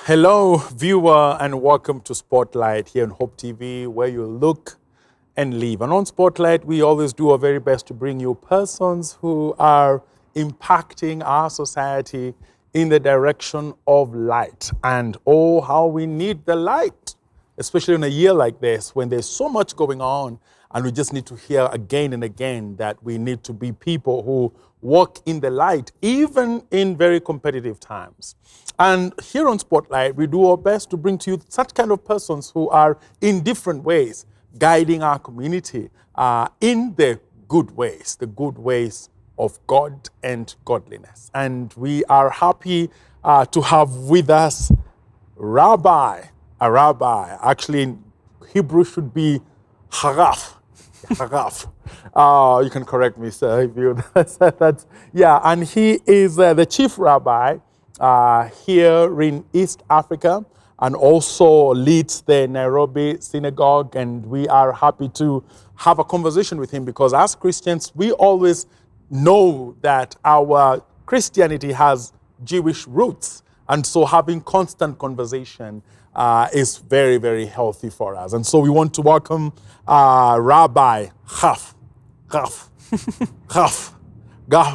Hello, viewer, and welcome to Spotlight here on Hope TV, where you look and live. And on Spotlight, we always do our very best to bring you persons who are impacting our society in the direction of light. And oh, how we need the light, especially in a year like this when there's so much going on. And we just need to hear again and again that we need to be people who walk in the light, even in very competitive times. And here on Spotlight, we do our best to bring to you such kind of persons who are in different ways, guiding our community in the good ways of God and godliness. And we are happy to have with us Rabbi. A rabbi, actually in Hebrew should be Haraf. Haraf. You can correct me, sir, if you that's yeah. And he is the chief rabbi here in East Africa, and also leads the Nairobi synagogue. And we are happy to have a conversation with him because as Christians, we always know that our Christianity has Jewish roots, and so having constant conversation is very, very healthy for us. And so we want to welcome Rabbi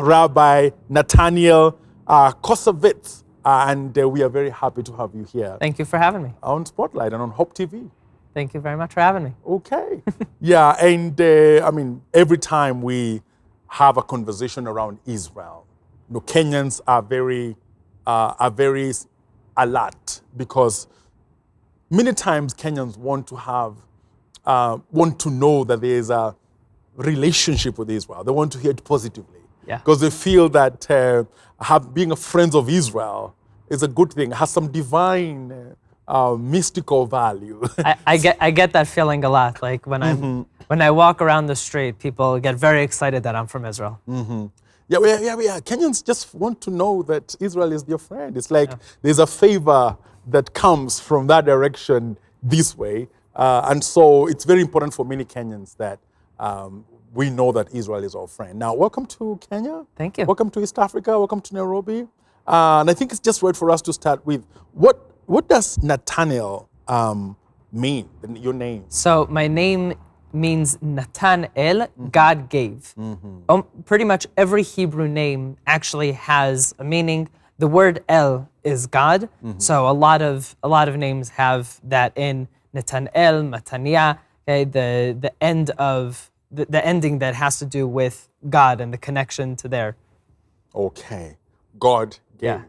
Rabbi Nathaniel Kosovitz. And we are very happy to have you here. Thank you for having me. On Spotlight and on Hope TV. Thank you very much for having me. Okay. Yeah, and I mean, every time we have a conversation around Israel, Kenyans are very alert because many times Kenyans want to know that there is a relationship with Israel. They want to hear it positively. Yeah. Because they feel that being a friend of Israel is a good thing, has some divine mystical value. I get that feeling a lot. Like when I walk around the street, people get very excited that I'm from Israel. Mm-hmm. Yeah. Kenyans just want to know that Israel is their friend. It's like there's a favor that comes from that direction this way. And so it's very important for many Kenyans that we know that Israel is our friend. Now, welcome to Kenya. Thank you. Welcome to East Africa. Welcome to Nairobi. And I think it's just right for us to start with, what does Nathaniel mean, your name? So my name means Nathanael, God gave. Pretty much every Hebrew name actually has a meaning. The word El is God, so a lot of names have that in Nathanael, Mataniah. Okay, the ending that has to do with God and the connection to there. Okay, God gave.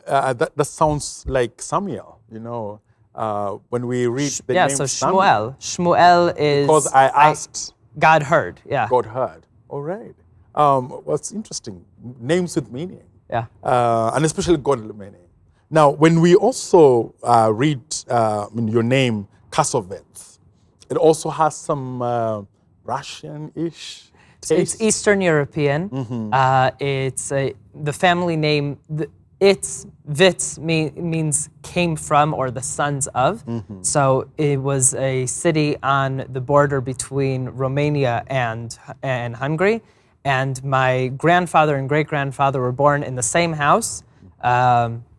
Yeah. That sounds like Samuel, when we read the name so Samuel. Shmuel is... Because I asked... God heard, yeah. God heard, all right. What's interesting, names with meaning. Yeah. And especially godly meaning. Now, when we also read your name, Kasovets, it also has some Russian-ish taste. It's Eastern European. It's the family name. Vits means came from or the sons of. So it was a city on the border between Romania and Hungary. And my grandfather and great-grandfather were born in the same house,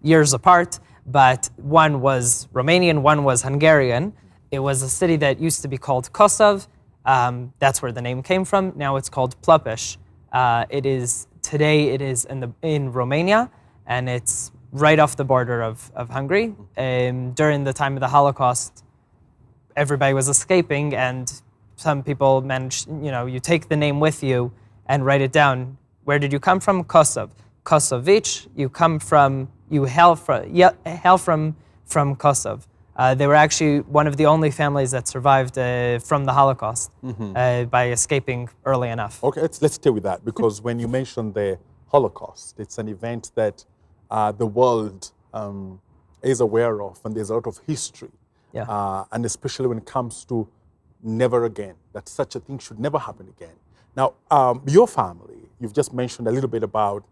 years apart, but one was Romanian, one was Hungarian. It was a city that used to be called Kosov. That's where the name came from. Now it's called Plăpăș. Today it is in Romania, and it's right off the border of Hungary. During the time of the Holocaust, everybody was escaping, and some people managed, you take the name with you and write it down. Where did you come from? Kosov. Kosovich, you hail from Kosov. They were actually one of the only families that survived from the Holocaust by escaping early enough. Okay, let's stay with that, because when you mention the Holocaust, it's an event that the world is aware of, and there's a lot of history. Yeah. And especially when it comes to never again, that such a thing should never happen again. Now, your family, you've just mentioned a little bit about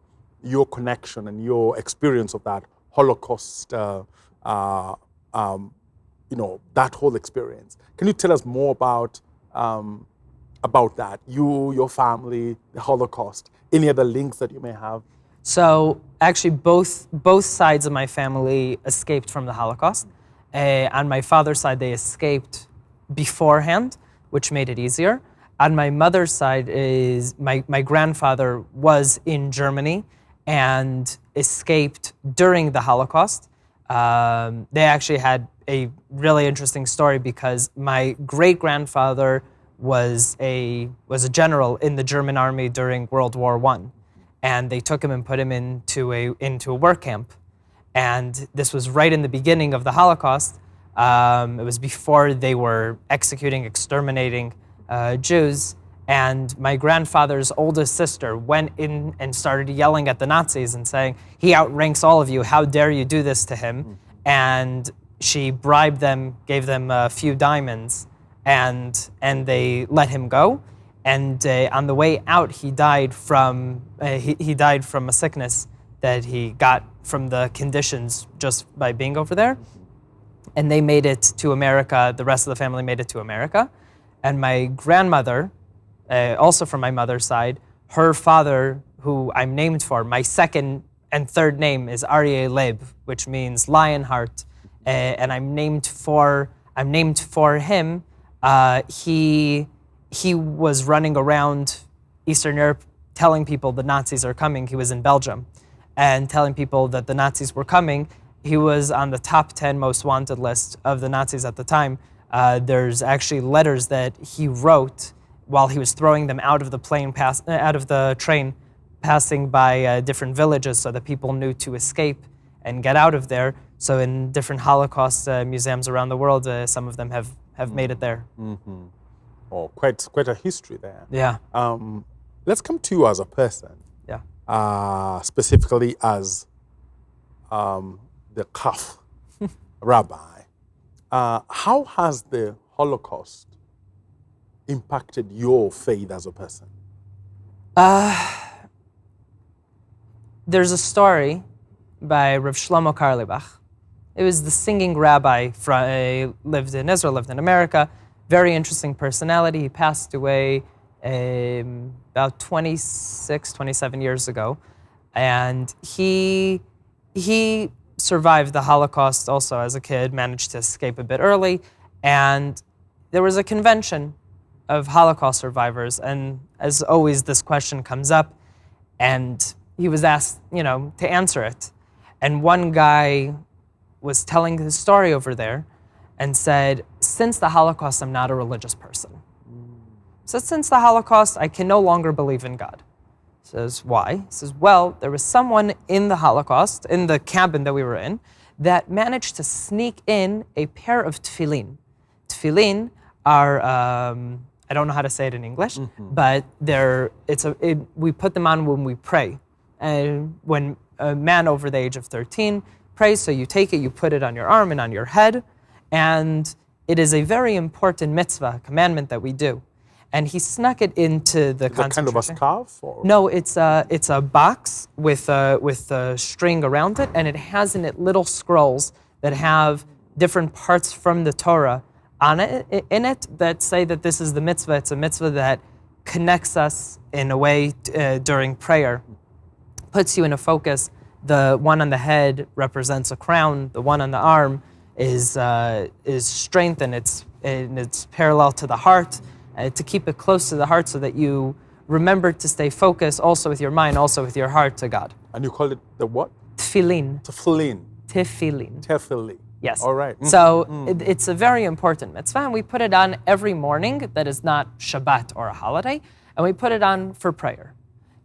your connection and your experience of that Holocaust, that whole experience. Can you tell us more about that? You, your family, the Holocaust, any other links that you may have? So actually, both sides of my family escaped from the Holocaust. On my father's side, they escaped beforehand, which made it easier. On my mother's side, is my grandfather was in Germany and escaped during the Holocaust. They actually had a really interesting story because my great grandfather was a general in the German army during World War I. And they took him and put him into a work camp. And this was right in the beginning of the Holocaust. It was before they were exterminating Jews. And my grandfather's oldest sister went in and started yelling at the Nazis and saying, "He outranks all of you, how dare you do this to him?" And she bribed them, gave them a few diamonds, and they let him go. And on the way out, he died from a sickness that he got from the conditions just by being over there. And they made it to America. The rest of the family made it to America. And my grandmother, also from my mother's side, her father, who I'm named for, my second and third name is Aryeh Leib, which means Lionheart, and I'm named for him. He was running around Eastern Europe telling people the Nazis are coming. He was in Belgium and telling people that the Nazis were coming. He was on the top 10 most wanted list of the Nazis at the time. There's actually letters that he wrote while he was throwing them out of the train, passing by different villages so that people knew to escape and get out of there. So in different Holocaust museums around the world, some of them have made it there. Mm-hmm. Oh, quite a history there. Yeah. Let's come to you as a person. Yeah. Specifically as the Kaf Rabbi. How has the Holocaust impacted your faith as a person? There's a story by Rav Shlomo Karlebach. It was the singing rabbi lived in Israel, lived in America. Very interesting personality. He passed away about 27 years ago. And he survived the Holocaust also as a kid, managed to escape a bit early. And there was a convention of Holocaust survivors. And as always, this question comes up. And he was asked, to answer it. And one guy was telling his story over there and said, since the Holocaust, I'm not a religious person. So since the Holocaust, I can no longer believe in God. He says, why? He says, well, there was someone in the Holocaust, in the cabin that we were in, that managed to sneak in a pair of tefillin. Tefillin are, I don't know how to say it in English, but we put them on when we pray. And when a man over the age of 13 prays, so you take it, you put it on your arm and on your head, and it is a very important mitzvah, commandment that we do. And he snuck it into the concentration. Kind of a scarf? Or? No, it's a box with a string around it, and it has in it little scrolls that have different parts from the Torah in it that say that this is the mitzvah. It's a mitzvah that connects us in a way during prayer, puts you in a focus. The one on the head represents a crown. The one on the arm is strength, and it's parallel to the heart, to keep it close to the heart so that you remember to stay focused also with your mind, also with your heart to God. And you call it the what? Tefillin. Tefillin. Tefillin. Tefillin. Yes. All right. So it's a very important mitzvah, and we put it on every morning that is not Shabbat or a holiday, and we put it on for prayer.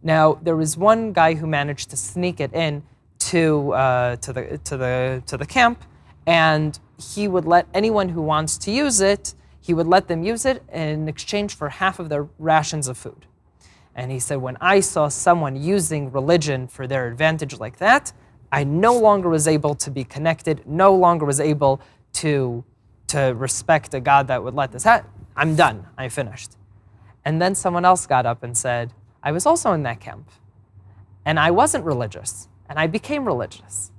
Now, there was one guy who managed to sneak it in to the camp, and he would let anyone who wants to use it, he would let them use it in exchange for half of their rations of food. And he said, when I saw someone using religion for their advantage like that, I no longer was able to be connected, no longer was able to respect a God that would let this happen. I'm done, I finished. And then someone else got up and said, I was also in that camp, and I wasn't religious, and I became religious.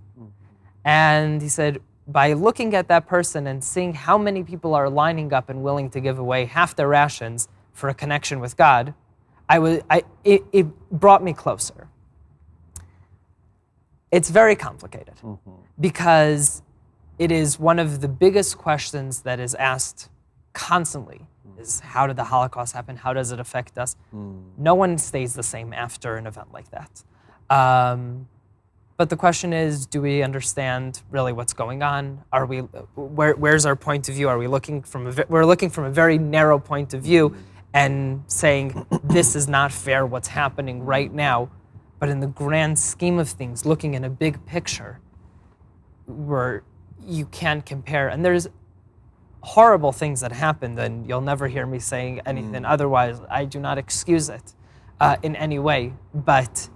And he said, by looking at that person and seeing how many people are lining up and willing to give away half their rations for a connection with God, it brought me closer. It's very complicated because it is one of the biggest questions that is asked constantly is how did the Holocaust happen? How does it affect us? No one stays the same after an event like that. But the question is, do we understand really what's going on? Are we, where's our point of view? Are we looking from we're looking from a very narrow point of view and saying, this is not fair what's happening right now. But in the grand scheme of things, looking in a big picture, where you can't compare. And there's horrible things that happened, and you'll never hear me saying anything otherwise. I do not excuse it in any way. But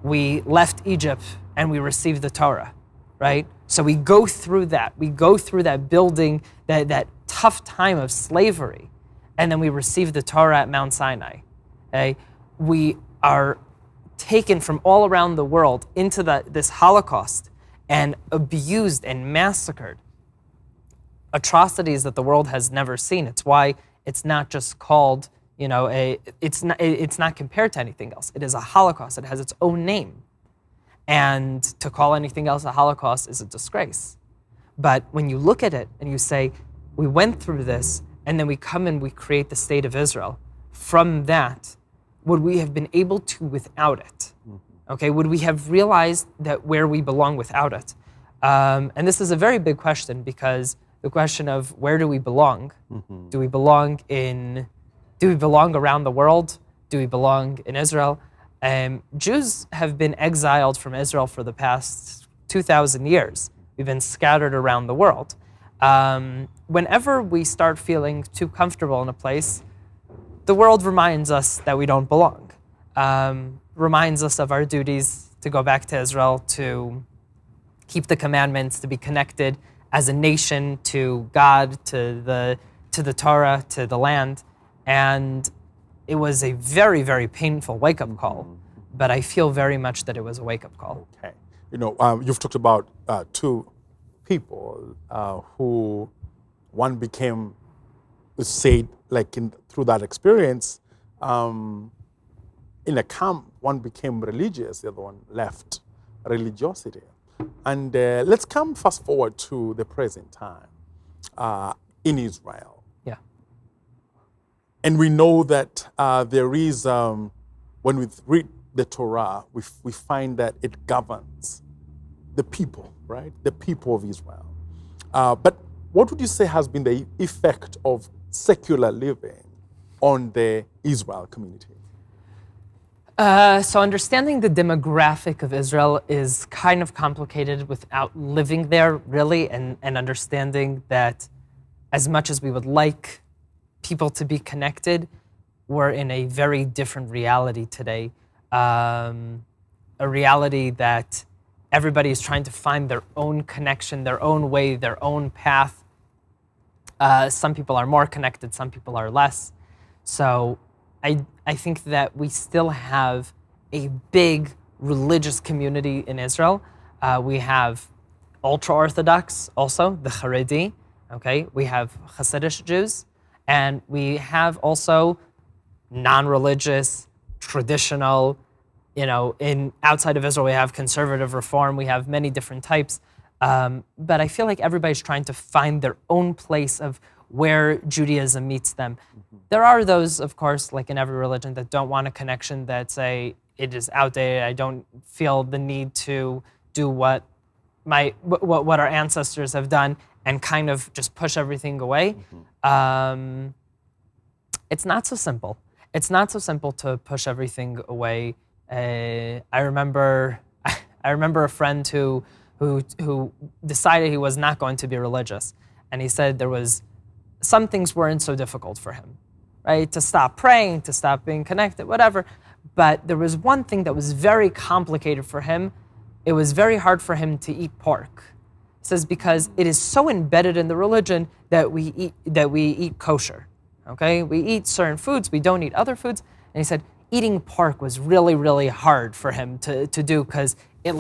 we left Egypt and we received the Torah, right? So we go through that. We go through that building, that tough time of slavery, and then we receive the Torah at Mount Sinai. Okay? We are taken from all around the world into this Holocaust and abused and massacred. Atrocities that the world has never seen. It's why it's not just called, it's not compared to anything else. It is a Holocaust. It has its own name. And to call anything else a Holocaust is a disgrace. But when you look at it and you say, we went through this, and then we come and we create the state of Israel, from that, would we have been able to without it? Okay, would we have realized that where we belong without it? And this is a very big question, because the question of where do we belong? Do we belong around the world? Do we belong in Israel? Jews have been exiled from Israel for the past 2,000 years. We've been scattered around the world. Whenever we start feeling too comfortable in a place, the world reminds us that we don't belong, reminds us of our duties to go back to Israel, to keep the commandments, to be connected as a nation to God, to the Torah, to the land. And it was a very, very painful wake-up call, but I feel very much that it was a wake-up call. Okay. You've talked about two people who one became saved, through that experience, in a camp, one became religious, the other one left religiosity. And let's come fast forward to the present time in Israel. Yeah. And we know that there is, when we read the Torah, we find that it governs the people, right? The people of Israel. But what would you say has been the effect of secular living on the Israel community? So understanding the demographic of Israel is kind of complicated without living there, really, and understanding that as much as we would like people to be connected, we're in a very different reality today. A reality that everybody is trying to find their own connection, their own way, their own path. Some people are more connected, some people are less. So I think that we still have a big religious community in Israel. We have ultra-Orthodox also, the Haredi, okay? We have Hasidic Jews, and we have also non-religious, traditional, outside of Israel we have conservative reform, we have many different types. But I feel like everybody's trying to find their own place of where Judaism meets them. There are those, of course, like in every religion, that don't want a connection, that say it is outdated. I don't feel the need to do what our ancestors have done, and kind of just push everything away. It's not so simple. It's not so simple to push everything away. I remember a friend who decided he was not going to be religious, and he said there was some things weren't so difficult for him, right? To stop praying, to stop being connected, whatever. But there was one thing that was very complicated for him. It was very hard for him to eat pork. He says because it is so embedded in the religion that we eat kosher. Okay, we eat certain foods, we don't eat other foods. And he said eating pork was really, really hard for him to do, because it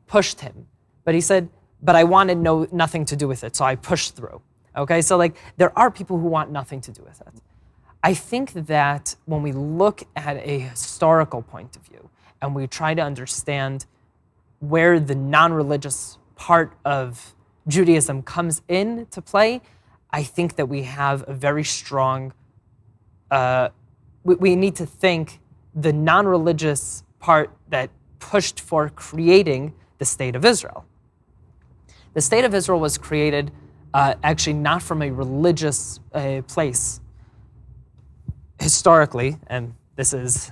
pushed him. But he said, but I wanted nothing to do with it, so I pushed through. Okay, so there are people who want nothing to do with it. I think that when we look at a historical point of view and we try to understand where the non-religious part of Judaism comes in to play, I think that we have a very strong, we need to think the non-religious part that pushed for creating the State of Israel. The State of Israel was created actually not from a religious place historically, and this is,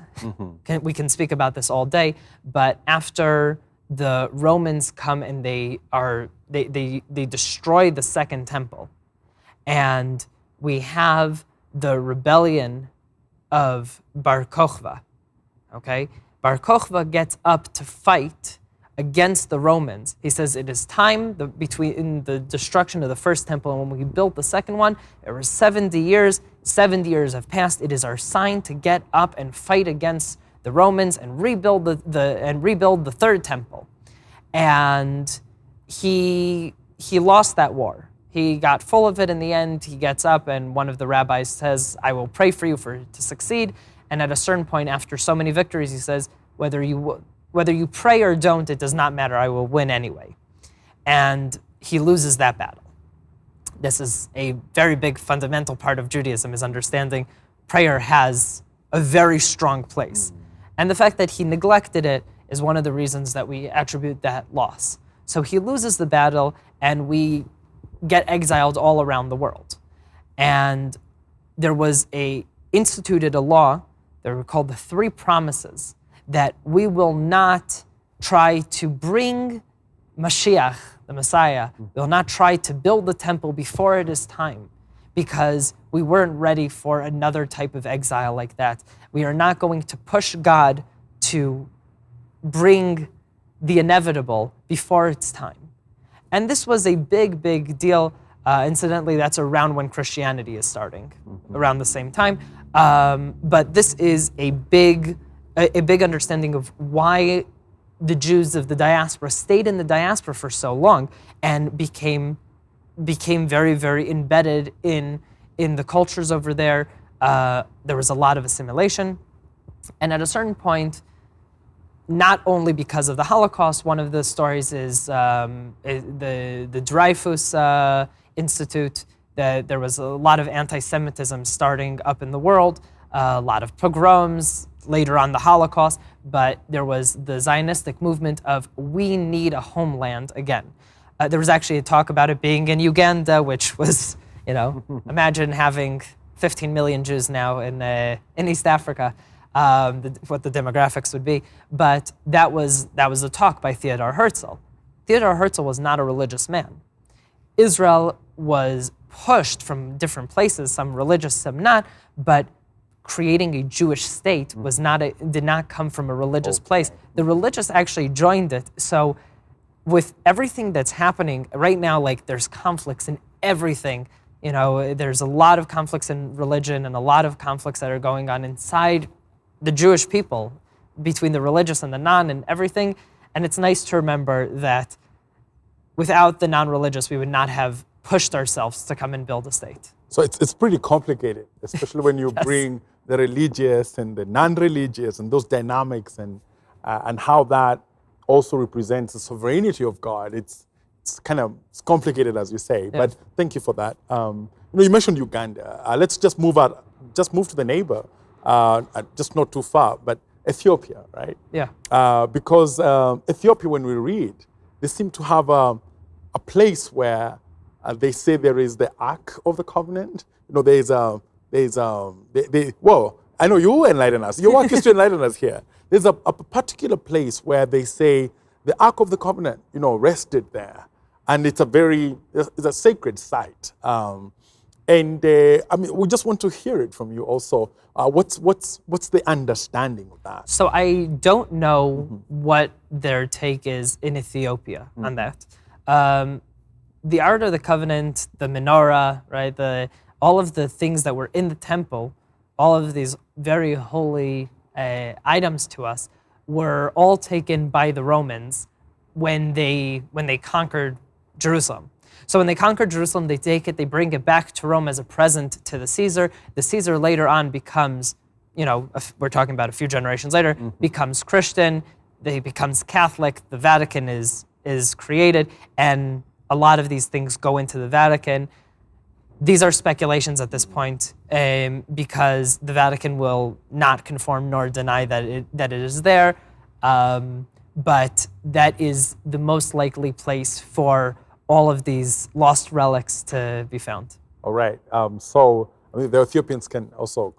we can speak about this all day, but after the Romans come and they destroy the Second Temple, and we have the rebellion of Bar Kokhba, okay? Bar Kokhba gets up to fight against the Romans. He says it is time between the destruction of the first temple and when we built the second one, it was 70 years. 70 years have passed. It is our sign to get up and fight against the Romans and rebuild the third temple. And he lost that war. He got full of it in the end. He gets up and one of the rabbis says, I will pray for you to succeed. And at a certain point, after so many victories, he says, whether you pray or don't, it does not matter, I will win anyway. And he loses that battle. This is a very big fundamental part of Judaism, is understanding prayer has a very strong place. And the fact that he neglected it is one of the reasons that we attribute that loss. So he loses the battle and we get exiled all around the world. And there was instituted a law, they were called the 3 promises, that we will not try to bring Mashiach, the Messiah, we will not try to build the temple before it is time, because we weren't ready for another type of exile like that. We are not going to push God to bring the inevitable before it's time. And this was a big, big deal. Incidentally, that's around when Christianity is starting, around the same time. But this is a big understanding of why the Jews of the diaspora stayed in the diaspora for so long and became very, very embedded in the cultures over there. There was a lot of assimilation. And at a certain point, not only because of the Holocaust, one of the stories is the Dreyfus Institute, that there was a lot of anti-Semitism starting up in the world, a lot of pogroms, later on the Holocaust, but there was the Zionistic movement of we need a homeland again. There was actually a talk about it being in Uganda, which was, imagine having 15 million Jews now in East Africa, what the demographics would be. But that was a talk by Theodor Herzl. Theodor Herzl was not a religious man. Israel was pushed from different places, some religious, some not, but creating a Jewish state did not come from a religious place. The religious actually joined it. So with everything that's happening right now, like there's conflicts in everything. There's a lot of conflicts in religion and a lot of conflicts that are going on inside the Jewish people between the religious and the non and everything. And it's nice to remember that without the non-religious, we would not have pushed ourselves to come and build a state. So it's pretty complicated, especially when you bring the religious and the non-religious and those dynamics and how that also represents the sovereignty of God. It's complicated, as you say, but thank you for that. You mentioned Uganda. Let's just move to the neighbor, just not too far, but Ethiopia, right? Yeah. Because Ethiopia, when we read, they seem to have a place where they say there is the Ark of the Covenant. Well, I know you enlighten us. Your work is to enlighten us here. There's a particular place where they say the Ark of the Covenant, rested there. And it's a sacred site. We just want to hear it from you also. What's the understanding of that? So I don't know what their take is in Ethiopia on that. The Ark of the Covenant, the menorah, right? All of the things that were in the temple, all of these very holy items to us, were all taken by the Romans when they conquered Jerusalem. So when they conquered Jerusalem, they take it, they bring it back to Rome as a present to the Caesar. The Caesar later on becomes, we're talking about a few generations later, becomes Christian. they becomes Catholic, the Vatican is created, and a lot of these things go into the Vatican. These are speculations at this point, because the Vatican will not conform nor deny that it is there, but that is the most likely place for all of these lost relics to be found. All right. So I mean, the Ethiopians can also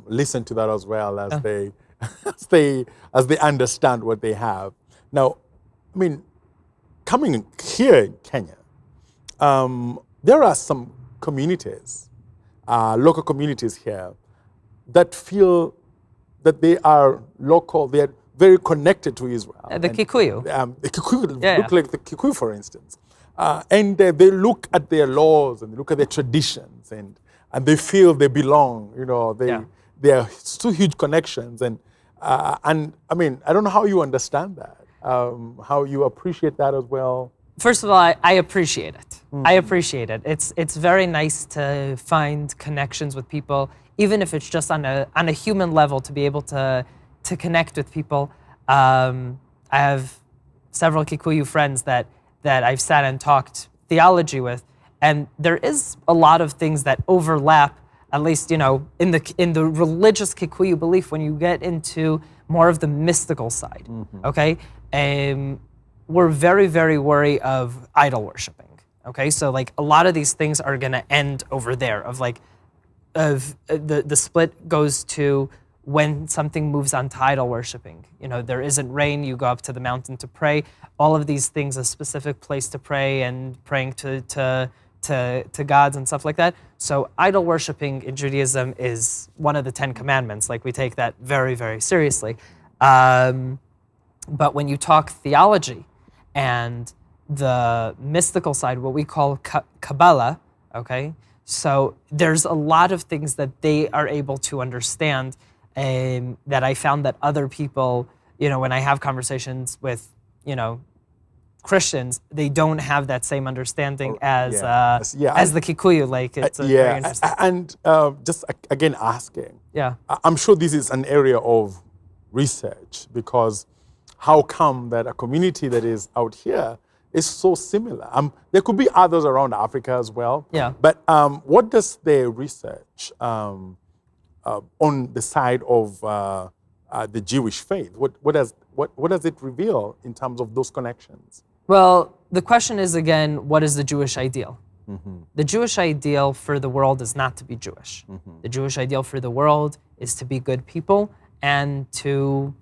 listen to that as well as they as they understand what they have. Now, I mean, coming here in Kenya, there are some communities, local communities here, that feel that they are local. They are very connected to Israel. The Kikuyu. The Kikuyu look like the Kikuyu, for instance. And they look at their laws and they look at their traditions and they feel they belong. You know, they are two huge connections. And I mean, I don't know how you understand that, how you appreciate that as well. First of all, I appreciate it. Mm-hmm. I appreciate it. It's very nice to find connections with people, even if it's just on a human level, to be able to connect with people. I have several Kikuyu friends that I've sat and talked theology with, and there is a lot of things that overlap, at least, you know, in the religious Kikuyu belief when you get into more of the mystical side, mm-hmm. Okay? We're very, very wary of idol worshiping, okay? So, like, a lot of these things are gonna end over there, the split goes to when something moves on to idol worshiping. You know, there isn't rain, you go up to the mountain to pray. All of these things, a specific place to pray and praying to gods and stuff like that. So idol worshiping in Judaism is one of the 10 commandments. Like, we take that very, very seriously. But when you talk theology and the mystical side, what we call Kabbalah, okay? So there's a lot of things that they are able to understand, that I found that other people, you know, when I have conversations with, you know, Christians, they don't have that same understanding as the Kikuyu. Like, it's very interesting. And just again asking. Yeah. I'm sure this is an area of research, because how come that a community that is out here is so similar? There could be others around Africa as well. Yeah. But what does the research on the side of the Jewish faith, what does it reveal in terms of those connections? Well, the question is, again, what is the Jewish ideal? Mm-hmm. The Jewish ideal for the world is not to be Jewish. Mm-hmm. The Jewish ideal for the world is to be good people and to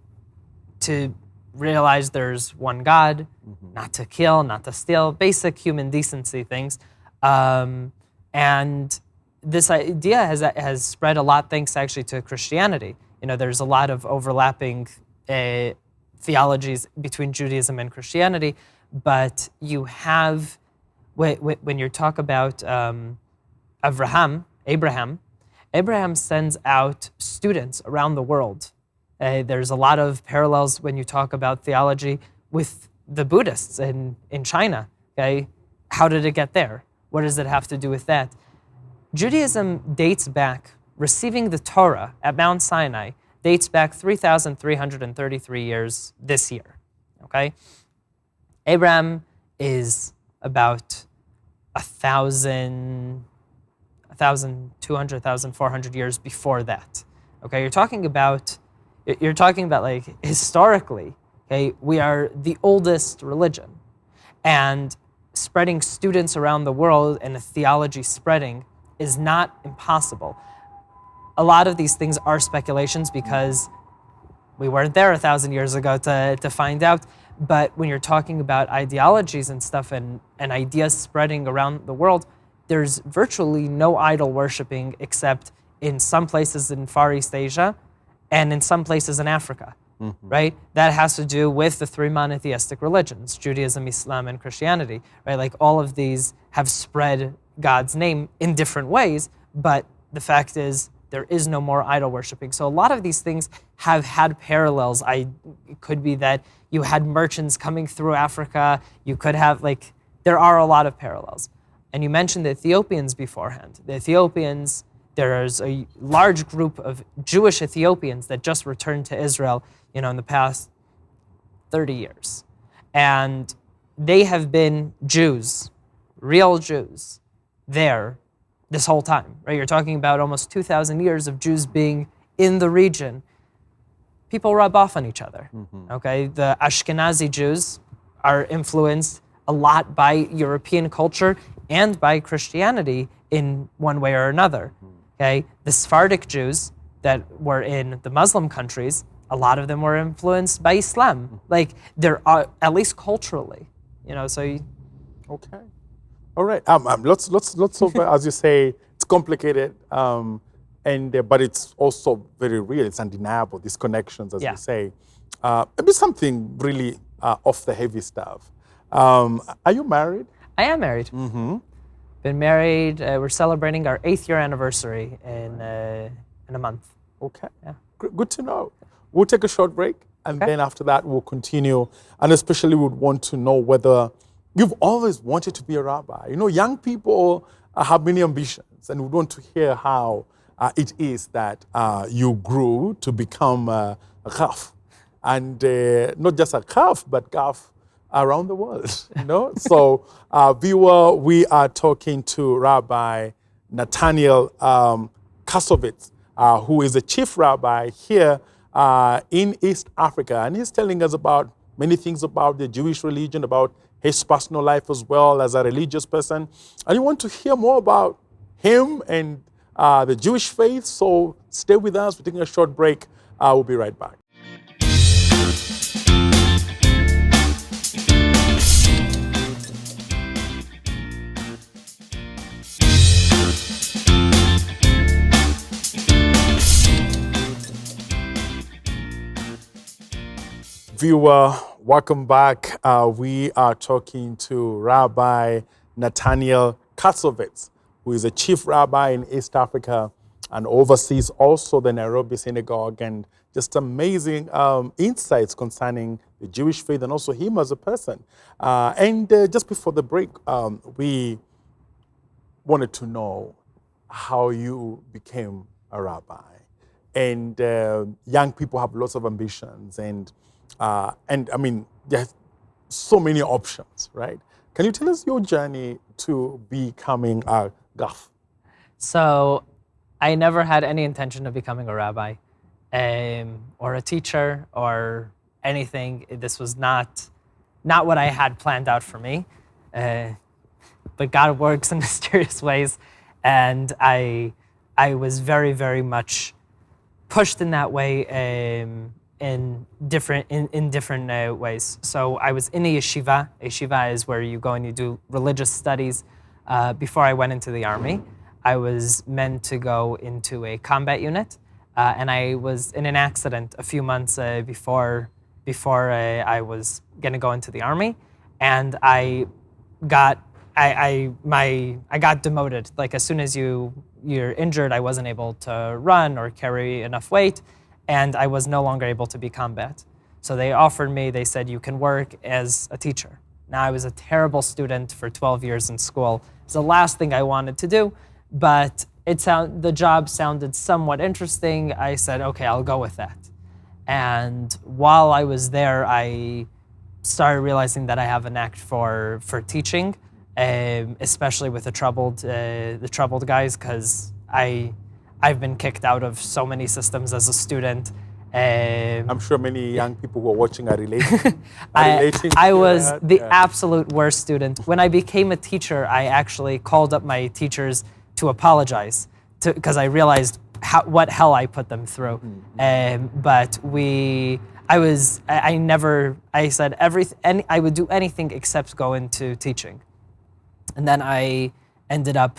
realize there's one God, mm-hmm. not to kill, not to steal, basic human decency things. And this idea has spread a lot thanks actually to Christianity. You know, there's a lot of overlapping theologies between Judaism and Christianity, but you have, when you talk about Abraham sends out students around the world. There's a lot of parallels when you talk about theology with the Buddhists in China. Okay, how did it get there? What does it have to do with that? Judaism dates back, receiving the Torah at Mount Sinai dates back 3,333 years this year, okay? Abraham is about 1,200, 1,400 years before that, okay? You're talking about like historically, okay? We are the oldest religion, and spreading students around the world and a theology spreading is not impossible. A lot of these things are speculations because we weren't there 1,000 years ago to find out. But when you're talking about ideologies and stuff and ideas spreading around the world, there's virtually no idol worshiping except in some places in Far East Asia and in some places in Africa, mm-hmm. right? That has to do with the 3 monotheistic religions, Judaism, Islam, and Christianity, right? Like, all of these have spread God's name in different ways, but the fact is there is no more idol worshiping. So a lot of these things have had parallels. It could be that you had merchants coming through Africa. You could have, like, there are a lot of parallels. And you mentioned the Ethiopians beforehand. The Ethiopians, there's a large group of Jewish Ethiopians that just returned to Israel, you know, in the past 30 years. And they have been Jews, real Jews, there this whole time, right? You're talking about almost 2,000 years of Jews being in the region. People rub off on each other, okay? The Ashkenazi Jews are influenced a lot by European culture and by Christianity in one way or another, okay? The Sephardic Jews that were in the Muslim countries, a lot of them were influenced by Islam. Like, there are, at least culturally, so Okay. All right. Lots of, as you say, it's complicated, but it's also very real. It's undeniable, these connections, as you say. Maybe something really off the heavy stuff. Are you married? I am married. Been married. We're celebrating our 8th year anniversary in a month. Okay. Yeah. Good to know. We'll take a short break, and then after that we'll continue. And especially we would want to know whether you've always wanted to be a rabbi. Young people have many ambitions, and we want to hear how it is that you grew to become a Rav. And not just a Rav, but Rav around the world. So, viewer, we are talking to Rabbi Nathaniel Kasovitz, who is the chief rabbi here in East Africa. And he's telling us about many things about the Jewish religion, about his personal life as well as a religious person. And you want to hear more about him and the Jewish faith, so stay with us. We're taking a short break. We'll be right back. Viewer, welcome back. We are talking to Rabbi Nathaniel Kasovitz, who is a chief rabbi in East Africa and oversees also the Nairobi Synagogue, and just amazing insights concerning the Jewish faith and also him as a person. And just before the break, we wanted to know how you became a rabbi. And young people have lots of ambitions, and I mean, there's so many options, right? Can you tell us your journey to becoming a Rav? So, I never had any intention of becoming a rabbi or a teacher or anything. This was not what I had planned out for me. But God works in mysterious ways, and I was very, very much pushed in that way. In different ways. So I was in a yeshiva. A yeshiva is where you go and you do religious studies. Before I went into the army, I was meant to go into a combat unit, and I was in an accident a few months before I was going to go into the army, and I got demoted. Like, as soon as you're injured, I wasn't able to run or carry enough weight, and I was no longer able to be combat. So they said, you can work as a teacher. Now, I was a terrible student for 12 years in school. It's the last thing I wanted to do, but the job sounded somewhat interesting. I said, okay, I'll go with that. And while I was there, I started realizing that I have a knack for teaching, especially with the troubled guys, because I've been kicked out of so many systems as a student. I'm sure many young people who are watching are relating. I was the absolute worst student. When I became a teacher, I actually called up my teachers to apologize, because I realized what hell I put them through. But I said everything. I would do anything except go into teaching. And then I ended up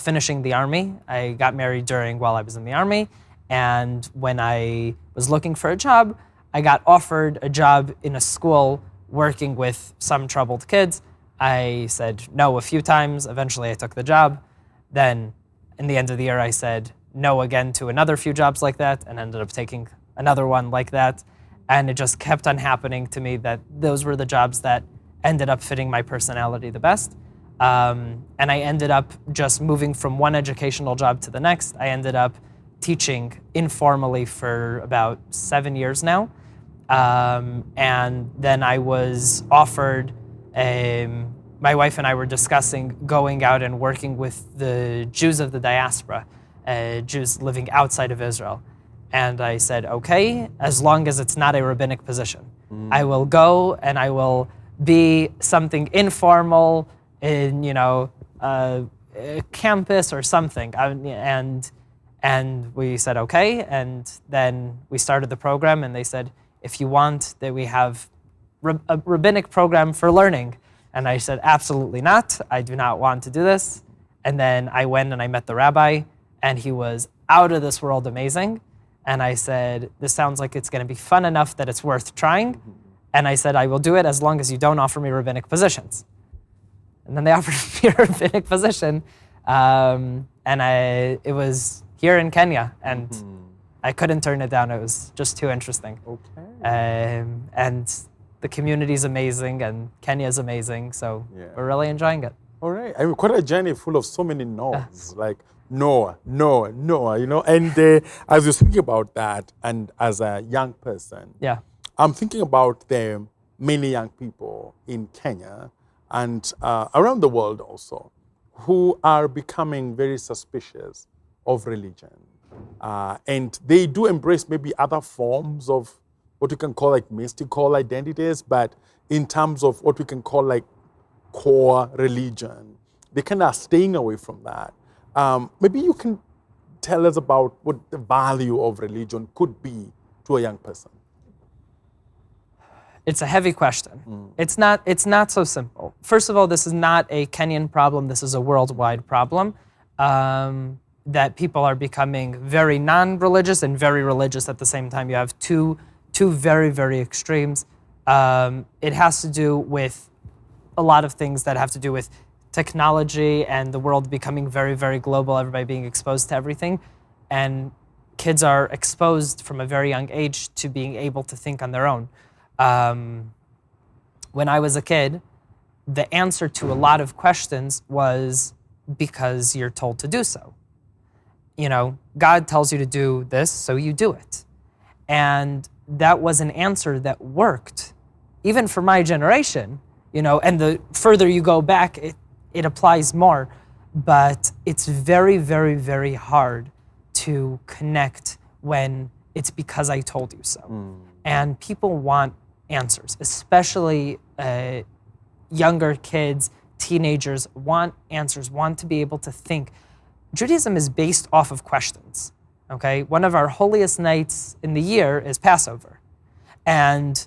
finishing the army. I got married while I was in the army. And when I was looking for a job, I got offered a job in a school working with some troubled kids. I said no a few times. Eventually I took the job. Then in the end of the year, I said no again to another few jobs like that, and ended up taking another one like that. And it just kept on happening to me that those were the jobs that ended up fitting my personality the best. And I ended up just moving from one educational job to the next. I ended up teaching informally for about 7 years now. And then I was offered, my wife and I were discussing going out and working with the Jews of the diaspora, Jews living outside of Israel. And I said, okay, as long as it's not a rabbinic position. I will go and I will be something informal in, a campus or something. And we said, okay. And then we started the program and they said, if you want, that we have a rabbinic program for learning. And I said, absolutely not. I do not want to do this. And then I went and I met the rabbi and he was out of this world amazing. And I said, this sounds like it's going to be fun enough that it's worth trying. And I said, I will do it as long as you don't offer me rabbinic positions. And then they offered me a rabbinic position. It was here in Kenya. And I couldn't turn it down. It was just too interesting. Okay. And the community is amazing and Kenya is amazing. So we're really enjoying it. All right. I mean, quite a journey full of so many no's, like Noah, And as you're thinking about that, and as a young person, I'm thinking about the many young people in Kenya and around the world also who are becoming very suspicious of religion. And they do embrace maybe other forms of what you can call like mystical identities, but in terms of what we can call like core religion, they kind of are staying away from that. Maybe you can tell us about what the value of religion could be to a young person. It's a heavy question. It's not so simple. First of all, this is not a Kenyan problem. This is a worldwide problem. That people are becoming very non-religious and very religious at the same time. You have two very, very extremes. It has to do with a lot of things that have to do with technology and the world becoming very, very global, everybody being exposed to everything. And kids are exposed from a very young age to being able to think on their own. When I was a kid, the answer to a lot of questions was because you're told to do so. God tells you to do this, so you do it. And that was an answer that worked, even for my generation, and the further you go back, it applies more. But it's very, very, very hard to connect when it's because I told you so. And people want answers, especially younger kids, teenagers want answers, want to be able to think. Judaism is based off of questions, okay? One of our holiest nights in the year is Passover. And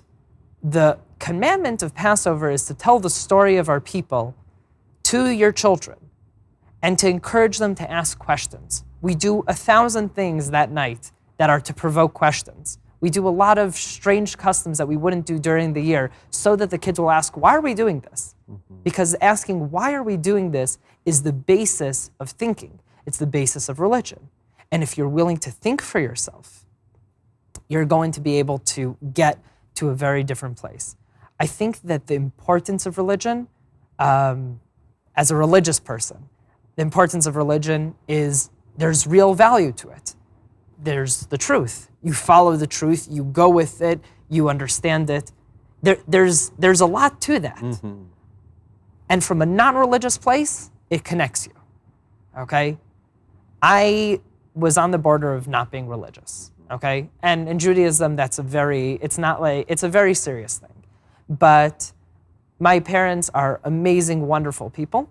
the commandment of Passover is to tell the story of our people to your children and to encourage them to ask questions. We do 1,000 things that night that are to provoke questions. We do a lot of strange customs that we wouldn't do during the year so that the kids will ask, why are we doing this? Because asking, why are we doing this, is the basis of thinking. It's the basis of religion. And if you're willing to think for yourself, you're going to be able to get to a very different place. I think that the importance of religion, as a religious person, the importance of religion is there's real value to it. There's the truth. You follow the truth, you go with it, you understand it. There's a lot to that. And from a non-religious place, it connects you, okay? I was on the border of not being religious, okay? And in Judaism, it's a very serious thing. But my parents are amazing, wonderful people.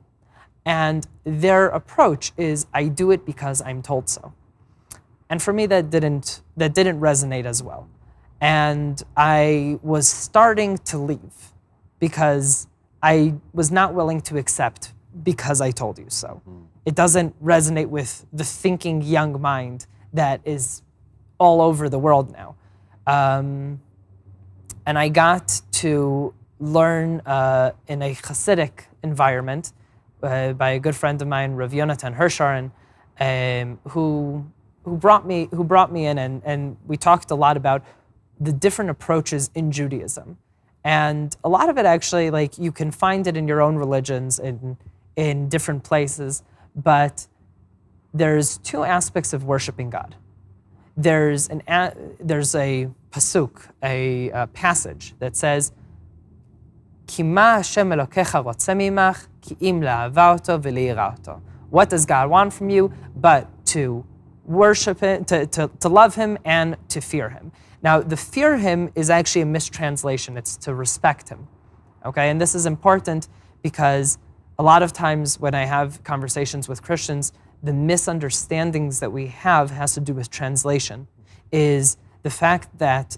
And their approach is, I do it because I'm told so. And for me, that didn't resonate as well. And I was starting to leave because I was not willing to accept because I told you so. It doesn't resonate with the thinking young mind that is all over the world now. And I got to learn in a Hasidic environment by a good friend of mine, Rav Yonatan Hirsharen, who brought me in, and we talked a lot about the different approaches in Judaism. And a lot of it actually, like, you can find it in your own religions in different places, but there's two aspects of worshiping God. there's a pasuk, a passage that says, "Ki ma Hashem Elokecha rotze mimach, ki im la'ava oto v'le'ira oto." What does God want from you but to worship Him, to love Him and to fear Him? Now, the fear Him is actually a mistranslation. It's to respect Him, okay? And this is important because a lot of times when I have conversations with Christians, the misunderstandings that we have has to do with translation, is the fact that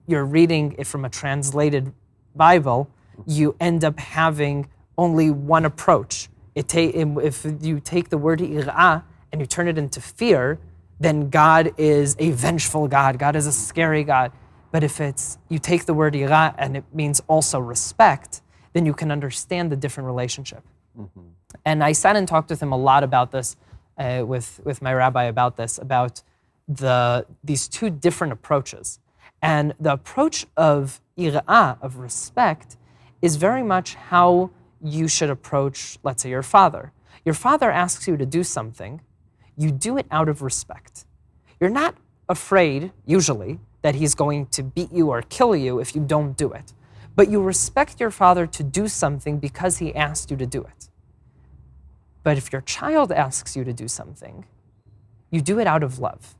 you're reading it from a translated Bible, you end up having only one approach. If you take the word ir'ah and you turn it into fear, then God is a vengeful God. God is a scary God. But if you take the word ir'ah and it means also respect, then you can understand the different relationship. Mm-hmm. And I sat and talked with him a lot about this, with my rabbi about this, about these two different approaches. And the approach of ir'ah, of respect, is very much how you should approach, let's say, your father. Your father asks you to do something, you do it out of respect. You're not afraid, usually, that he's going to beat you or kill you if you don't do it. But you respect your father to do something because he asked you to do it. But if your child asks you to do something, you do it out of love.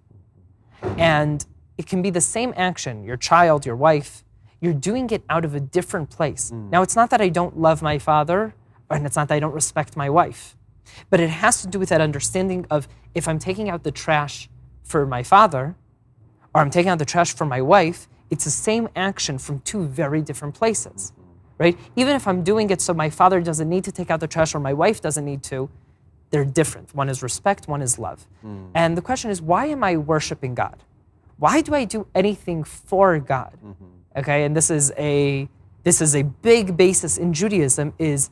And it can be the same action, your child, your wife, you're doing it out of a different place. Now, it's not that I don't love my father, and it's not that I don't respect my wife, but it has to do with that understanding of if I'm taking out the trash for my father, or I'm taking out the trash for my wife, it's the same action from two very different places, right? Even if I'm doing it so my father doesn't need to take out the trash or my wife doesn't need to, they're different. One is respect, one is love. And the question is, why am I worshiping God? Why do I do anything for God? Okay, and this is a big basis in Judaism, is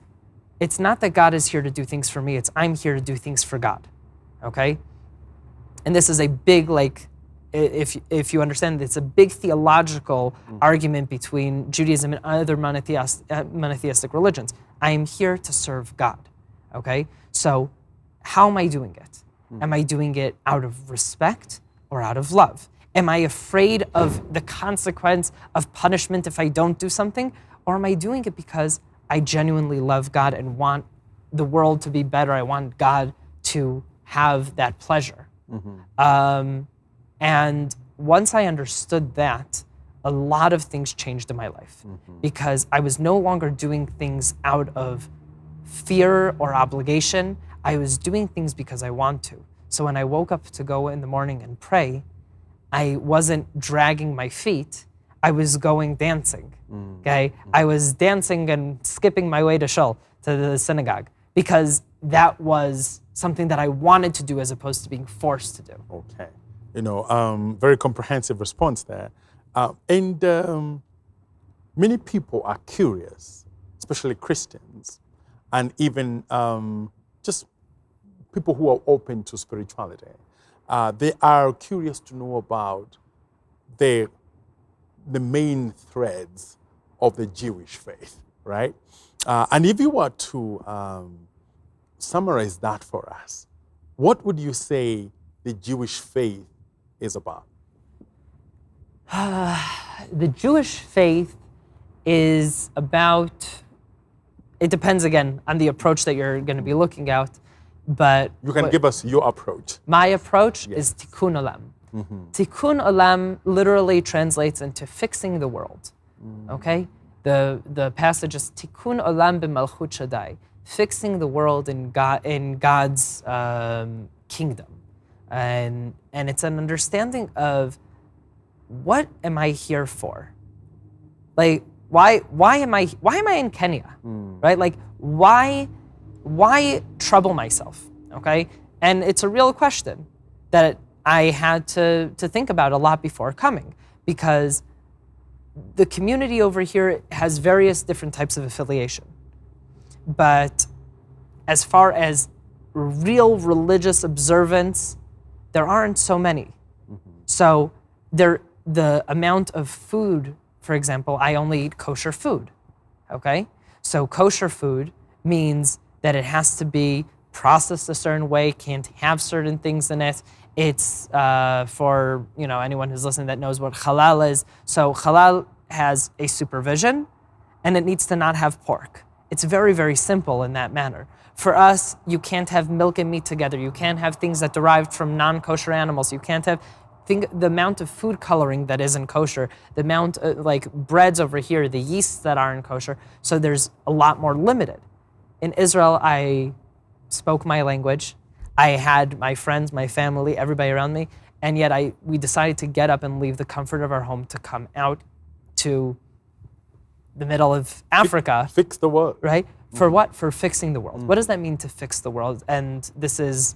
it's not that God is here to do things for me, it's I'm here to do things for God, okay? And this is a big, if you understand, it's a big theological argument between Judaism and other monotheistic religions. I am here to serve God, okay? So how am I doing it? Am I doing it out of respect or out of love? Am I afraid of the consequence of punishment if I don't do something? Or am I doing it because I genuinely love God and want the world to be better? I want God to have that pleasure. And once I understood that, a lot of things changed in my life because I was no longer doing things out of fear or obligation. I was doing things because I want to. So when I woke up to go in the morning and pray, I wasn't dragging my feet, I was going dancing, okay? I was dancing and skipping my way to shul, to the synagogue, because that was something that I wanted to do as opposed to being forced to do. Okay. Very comprehensive response there. And many people are curious, especially Christians, and even just people who are open to spirituality. They are curious to know about the main threads of the Jewish faith, right? And if you were to summarize that for us, what would you say the Jewish faith is about? The Jewish faith is about, it depends again on the approach that you're going to be looking at, but you can give us your approach. My approach is Tikkun Olam. Tikkun Olam literally translates into fixing the world. Okay, the passage is Tikkun Olam b'malchut Shaddai, fixing the world in God's kingdom, and it's an understanding of what am I here for? Like why am I in Kenya? Right? Like why trouble myself? Okay, and it's a real question that I had to think about a lot before coming, because the community over here has various different types of affiliation. But as far as real religious observance, there aren't so many. So the amount of food, for example, I only eat kosher food, okay? So kosher food means that it has to be processed a certain way, can't have certain things in it, It's for anyone who's listening that knows what halal is. So halal has a supervision, and it needs to not have pork. It's very, very simple in that manner. For us, you can't have milk and meat together. You can't have things that derived from non-kosher animals. You can't have the amount of food coloring that isn't kosher, the amount like breads over here, the yeasts that aren't kosher. So there's a lot more limited. In Israel, I spoke my language. I had my friends, my family, everybody around me, and yet we decided to get up and leave the comfort of our home to come out to the middle of Africa. Fix the world. Right? For what? For fixing the world. What does that mean to fix the world? And this is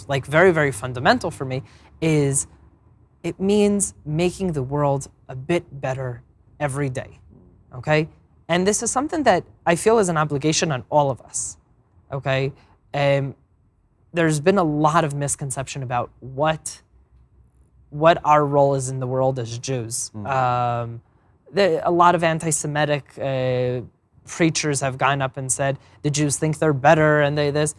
like very, very fundamental for me, is it means making the world a bit better every day, okay? And this is something that I feel is an obligation on all of us, okay? There's been a lot of misconception about what our role is in the world as Jews. A lot of anti-Semitic preachers have gone up and said, the Jews think they're better and they this.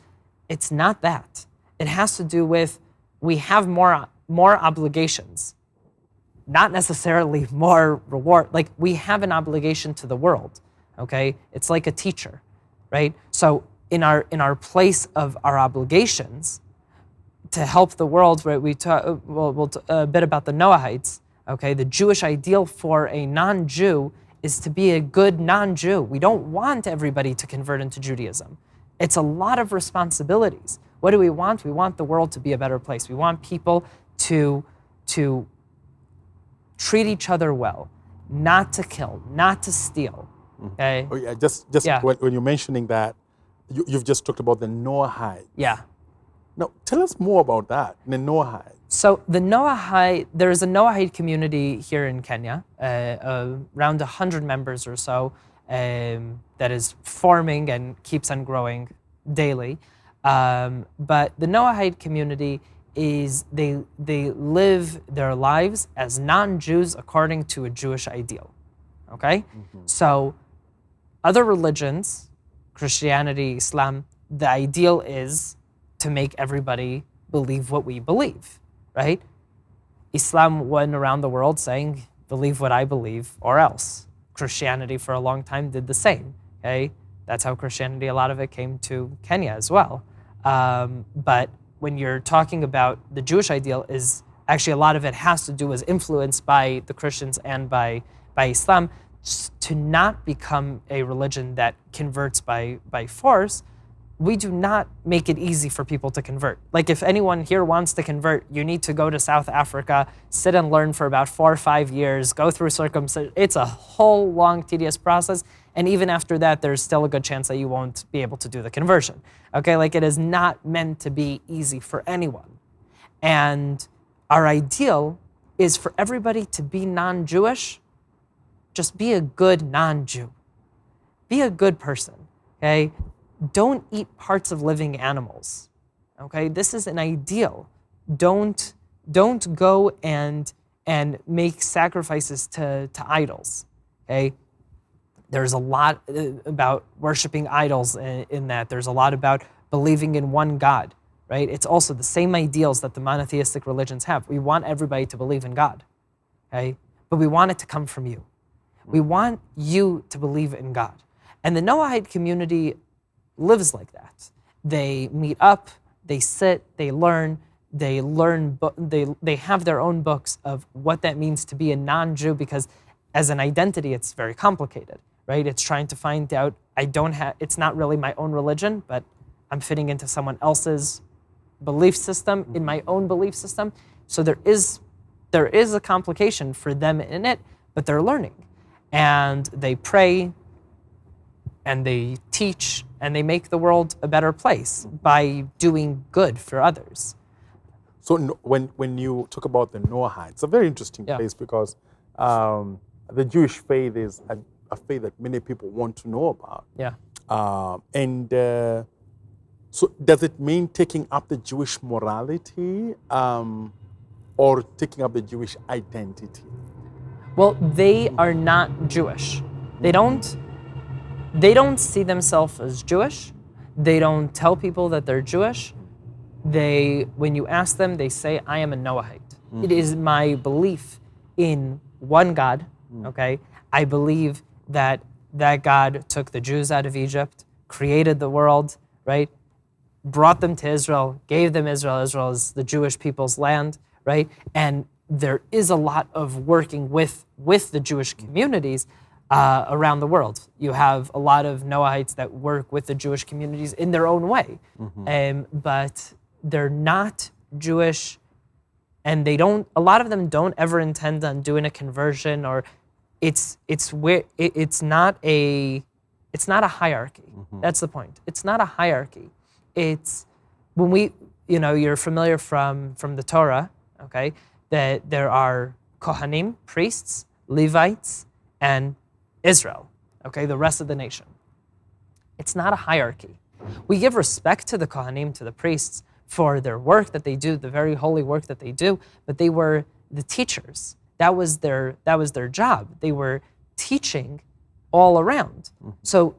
It's not that. It has to do with we have more obligations, not necessarily more reward. Like we have an obligation to the world, okay? It's like a teacher, right? So in our place of our obligations to help the world, right? We'll talk a bit about the Noahites, okay? The Jewish ideal for a non-Jew is to be a good non-Jew. We don't want everybody to convert into Judaism. It's a lot of responsibilities. What do we want? We want the world to be a better place. We want people to treat each other well, not to kill, not to steal. Okay? Oh yeah, just Yeah. When you're mentioning that, you've just talked about the Noahide. Yeah. Now, tell us more about that, the Noahide. So there's a Noahide community here in Kenya, around 100 members or so, that is forming and keeps on growing daily. But the Noahide community they live their lives as non-Jews according to a Jewish ideal, okay? So other religions, Christianity, Islam, the ideal is to make everybody believe what we believe, right? Islam went around the world saying, believe what I believe or else. Christianity for a long time did the same, okay? That's how Christianity, a lot of it came to Kenya as well. But when you're talking about the Jewish ideal, is actually a lot of it has to do, is influenced by the Christians and by Islam, to not become a religion that converts by force. We do not make it easy for people to convert. Like if anyone here wants to convert, you need to go to South Africa, sit and learn for about 4 or 5 years, go through circumcision. It's a whole long, tedious process. And even after that, there's still a good chance that you won't be able to do the conversion. Okay, like it is not meant to be easy for anyone. And our ideal is for everybody to be non-Jewish. Just be a good non-Jew. Be a good person, okay? Don't eat parts of living animals, okay? This is an ideal. Don't go and make sacrifices to idols, okay? There's a lot about worshiping idols in that. There's a lot about believing in one God, right? It's also the same ideals that the monotheistic religions have. We want everybody to believe in God, okay? But we want it to come from you. We want you to believe in God. And the Noahide community lives like that. They meet up, they sit, they learn, they have their own books of what that means to be a non-Jew, because as an identity, it's very complicated, right? It's trying to find out, it's not really my own religion, but I'm fitting into someone else's belief system, in my own belief system. So there is a complication for them in it, but they're learning. And they pray, and they teach, and they make the world a better place by doing good for others. So when you talk about the Noahide, it's a very interesting place, because the Jewish faith is a faith that many people want to know about. Yeah. So does it mean taking up the Jewish morality or taking up the Jewish identity? Well, they are not Jewish. They don't see themselves as Jewish. They don't tell people that they're Jewish. when you ask them, they say, I am a Noahite. It is my belief in one God, okay? I believe that God took the Jews out of Egypt, created the world, right? Brought them to Israel, gave them Israel. Israel is the Jewish people's land, right? And there is a lot of working with the Jewish communities around the world. You have a lot of Noahites that work with the Jewish communities in their own way, but they're not Jewish, and a lot of them don't ever intend on doing a conversion, or it's not a hierarchy. That's the point. It's not a hierarchy. It's when you're familiar from the Torah, okay, that there are Kohanim, priests, Levites, and Israel, okay, the rest of the nation. It's not a hierarchy. We give respect to the Kohanim, to the priests, for their work that they do, the very holy work that they do, but they were the teachers. That was their job. They were teaching all around. So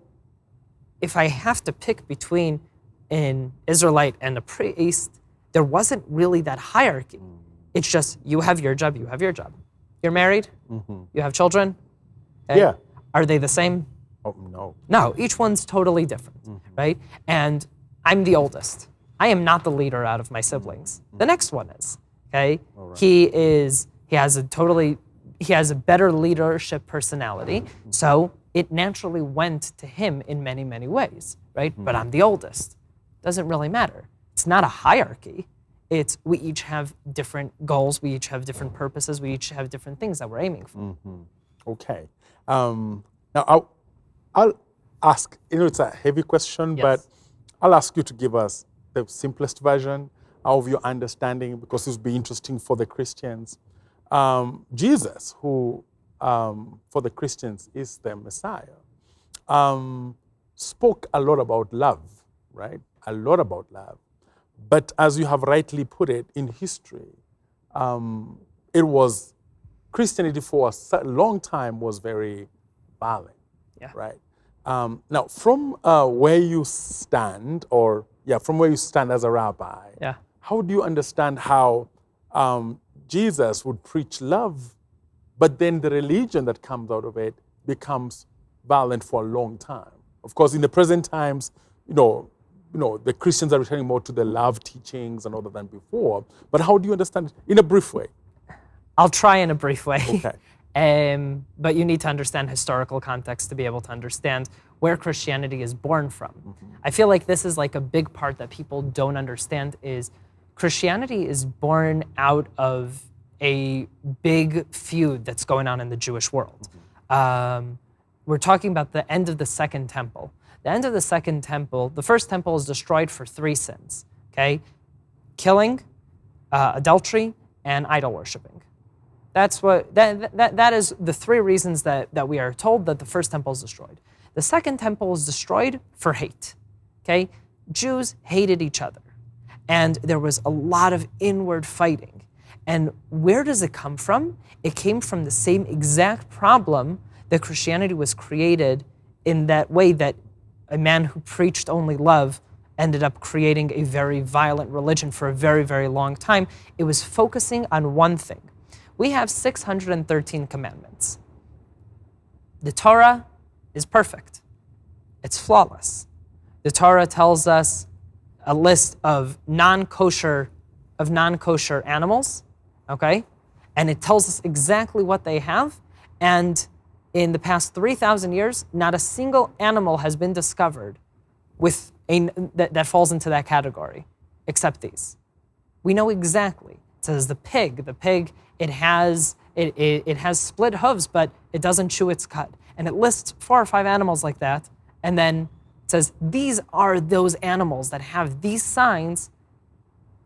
if I have to pick between an Israelite and a priest, there wasn't really that hierarchy. It's just, you have your job, you have your job. You're married, you have children. Okay? Yeah. Are they the same? Oh, no. No, each one's totally different, right? And I'm the oldest. I am not the leader out of my siblings. The next one is, okay? Right. He has a better leadership personality, so it naturally went to him in many, many ways, right? But I'm the oldest. Doesn't really matter. It's not a hierarchy. It's we each have different goals, we each have different purposes, we each have different things that we're aiming for. Okay. Now, I'll ask, it's a heavy question, but I'll ask you to give us the simplest version of your understanding, because this will be interesting for the Christians. Jesus, who for the Christians is the Messiah, spoke a lot about love, right? A lot about love. But as you have rightly put it, in history, it was Christianity for a long time was very violent, right? Now, from where you stand, from where you stand as a rabbi, how do you understand how Jesus would preach love, but then the religion that comes out of it becomes violent for a long time? Of course, in the present times, the Christians are returning more to the love teachings and other than before. But how do you understand it in a brief way? I'll try in a brief way. Okay. But you need to understand historical context to be able to understand where Christianity is born from. I feel like this is like a big part that people don't understand is Christianity is born out of a big feud that's going on in the Jewish world. We're talking about the end of the Second Temple. The end of the Second Temple, the First Temple is destroyed for 3 sins, okay? Killing, adultery, and idol worshiping. That is the 3 reasons that we are told that the First Temple is destroyed. The Second Temple is destroyed for hate, okay? Jews hated each other, and there was a lot of inward fighting. And where does it come from? It came from the same exact problem that Christianity was created in that way, that a man who preached only love ended up creating a very violent religion for a very, very long time. It was focusing on one thing. We have 613 commandments. The Torah is perfect. It's flawless. The Torah tells us a list of non-kosher animals, okay? And it tells us exactly what they have. And in the past 3,000 years, not a single animal has been discovered that falls into that category, except these. We know exactly. It says the pig, it has split hooves, but it doesn't chew its cud. And it lists 4 or 5 animals like that, and then it says these are those animals that have these signs,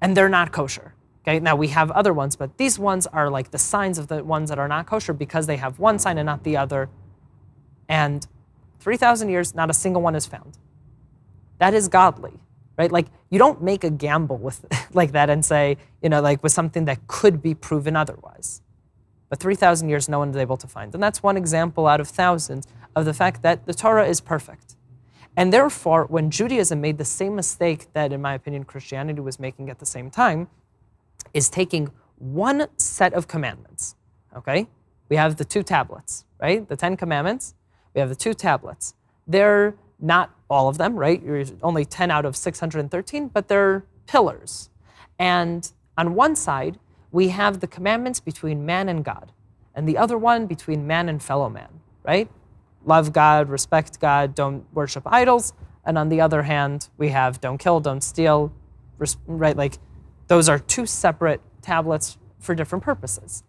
and they're not kosher. Okay, now we have other ones, but these ones are like the signs of the ones that are not kosher because they have one sign and not the other. And 3,000 years, not a single one is found. That is godly, right? Like you don't make a gamble with like that and say, like with something that could be proven otherwise. But 3,000 years, no one is able to find. And that's one example out of thousands of the fact that the Torah is perfect. And therefore, when Judaism made the same mistake that, in my opinion, Christianity was making at the same time, is taking one set of commandments, okay? We have the 2 tablets, right? The 10 commandments, we have the 2 tablets. They're not all of them, right? You're only 10 out of 613, but they're pillars. And on one side, we have the commandments between man and God, and the other one between man and fellow man, right? Love God, respect God, don't worship idols. And on the other hand, we have don't kill, don't steal, right? Like those are 2 separate tablets for different purposes.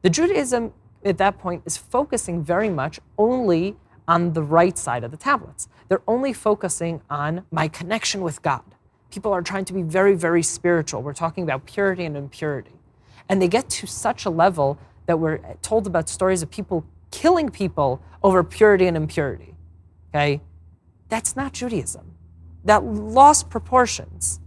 The Judaism at that point is focusing very much only on the right side of the tablets. They're only focusing on my connection with God. People are trying to be very, very spiritual. We're talking about purity and impurity. And they get to such a level that we're told about stories of people killing people over purity and impurity, okay? That's not Judaism. That lost proportions.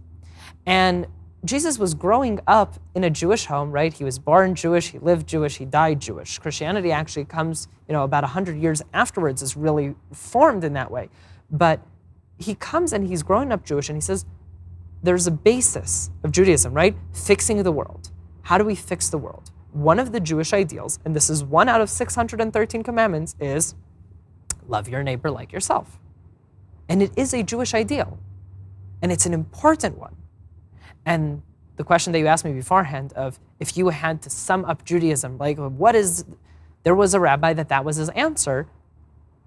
And Jesus was growing up in a Jewish home, right? He was born Jewish, he lived Jewish, he died Jewish. Christianity actually comes, about 100 years afterwards is really formed in that way. But he comes and he's growing up Jewish and he says, there's a basis of Judaism, right? Fixing the world. How do we fix the world? One of the Jewish ideals, and this is 1 out of 613 commandments, is love your neighbor like yourself. And it is a Jewish ideal. And it's an important one. And the question that you asked me beforehand of if you had to sum up Judaism, like there was a rabbi that was his answer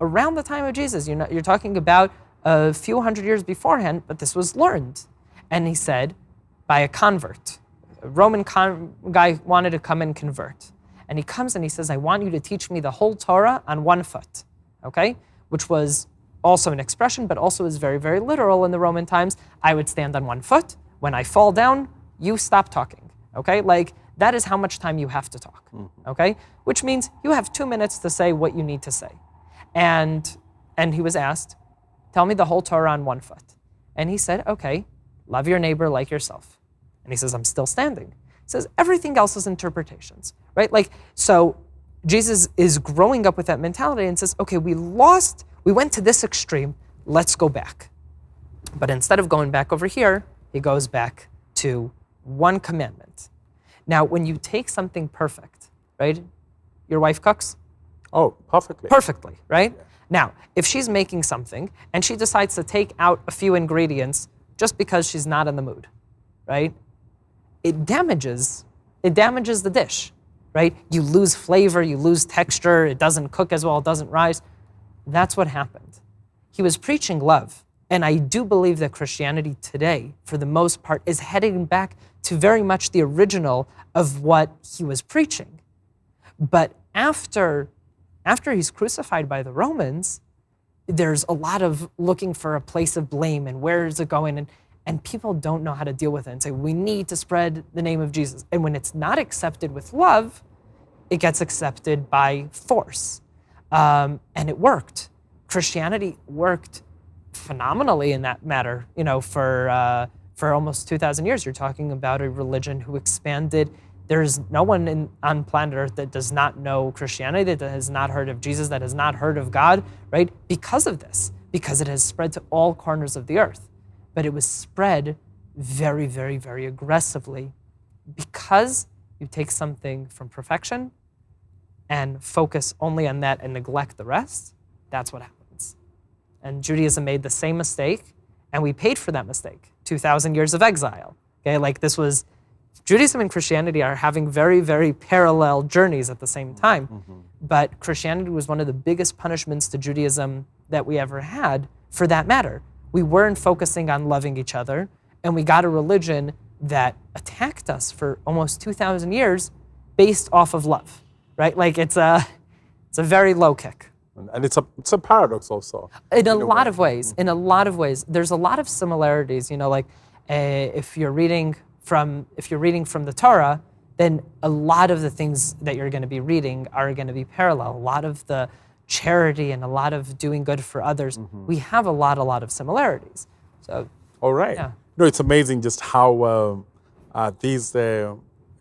around the time of Jesus. You're talking about a few hundred years beforehand, but this was learned. And he said, by a convert. A Roman guy wanted to come and convert. And he comes and he says, I want you to teach me the whole Torah on 1 foot, okay? Which was also an expression, but also is very, very literal in the Roman times. I would stand on 1 foot. When I fall down, you stop talking, okay? Like, that is how much time you have to talk, okay? Which means you have 2 minutes to say what you need to say. And he was asked, tell me the whole Torah on 1 foot. And he said, okay, love your neighbor like yourself. And he says, I'm still standing. He says, everything else is interpretations, right? Like, so Jesus is growing up with that mentality and says, okay, we went to this extreme, let's go back. But instead of going back over here, he goes back to 1 commandment. Now, when you take something perfect, right? Your wife cooks? Oh, perfectly. Perfectly, right? Yeah. Now, if she's making something and she decides to take out a few ingredients just because she's not in the mood, right? It damages the dish, right? You lose flavor, you lose texture, it doesn't cook as well, it doesn't rise. That's what happened. He was preaching love. And I do believe that Christianity today, for the most part, is heading back to very much the original of what he was preaching. But after he's crucified by the Romans, there's a lot of looking for a place of blame and where is it going? And people don't know how to deal with it and say, we need to spread the name of Jesus. And when it's not accepted with love, it gets accepted by force. And it worked. Christianity worked phenomenally in that matter, for almost 2,000 years. You're talking about a religion who expanded. There's no one on planet Earth that does not know Christianity, that has not heard of Jesus, that has not heard of God, right? Because of this, because it has spread to all corners of the earth. But it was spread very, very, very aggressively because you take something from perfection and focus only on that and neglect the rest. That's what happens. And Judaism made the same mistake, and we paid for that mistake. 2,000 years of exile. Okay, like this was, Judaism and Christianity are having very, very parallel journeys at the same time. But Christianity was one of the biggest punishments to Judaism that we ever had, for that matter. We weren't focusing on loving each other, and we got a religion that attacked us for almost 2,000 years based off of love, right? Like it's a very low kick. And it's a paradox also. In a lot of ways, there's a lot of similarities. Like if you're reading from the Torah, then a lot of the things that you're going to be reading are going to be parallel. A lot of the charity and a lot of doing good for others, we have a lot of similarities. So, all right. Yeah. It's amazing just how these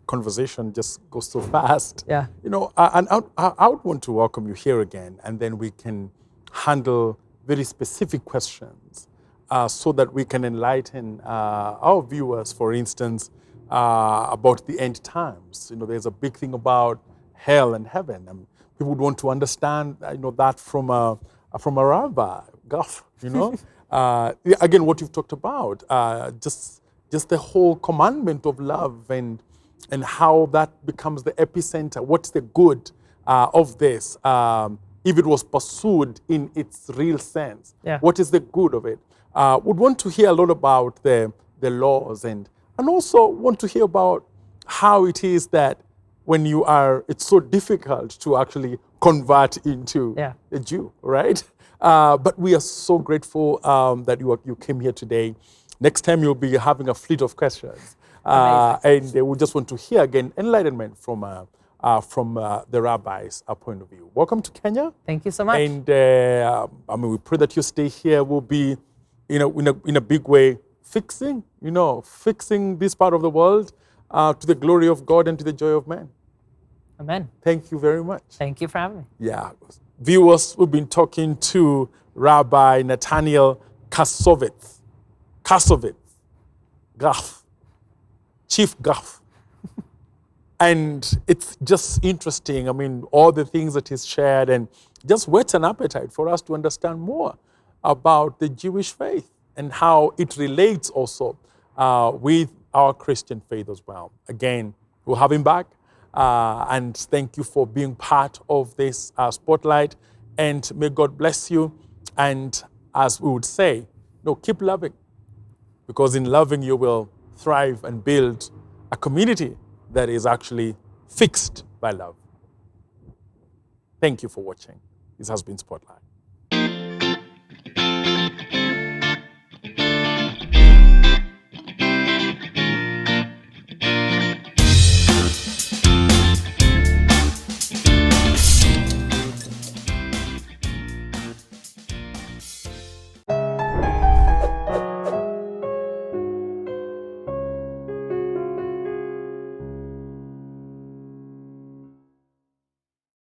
conversation just goes so fast. Yeah. And I would want to welcome you here again, and then we can handle very specific questions so that we can enlighten our viewers, for instance, about the end times. There's a big thing about hell and heaven. And people would want to understand, that from a rabbi, again, what you've talked about, just the whole commandment of love and how that becomes the epicenter. What's the good of this? If it was pursued in its real sense, what is the good of it? Would want to hear a lot about the laws and also want to hear about how it is that when it's so difficult to actually convert into a Jew, right? But we are so grateful that you came here today. Next time you'll be having a fleet of questions. And we just want to hear again enlightenment from the rabbi's point of view. Welcome to Kenya. Thank you so much. And we pray that your stay here will be, in a big way, fixing this part of the world to the glory of God and to the joy of man. Amen. Thank you very much. Thank you for having me. Yeah. Viewers, we've been talking to Rabbi Nathaniel Kasovitz, Gaff, Chief Gaff. And it's just interesting. All the things that he's shared and just whets an appetite for us to understand more about the Jewish faith and how it relates also with our Christian faith as well. Again, we'll have him back. And thank you for being part of this spotlight. And may God bless you. And as we would say, keep loving. Because in loving, you will thrive and build a community that is actually fixed by love. Thank you for watching. This has been Spotlight.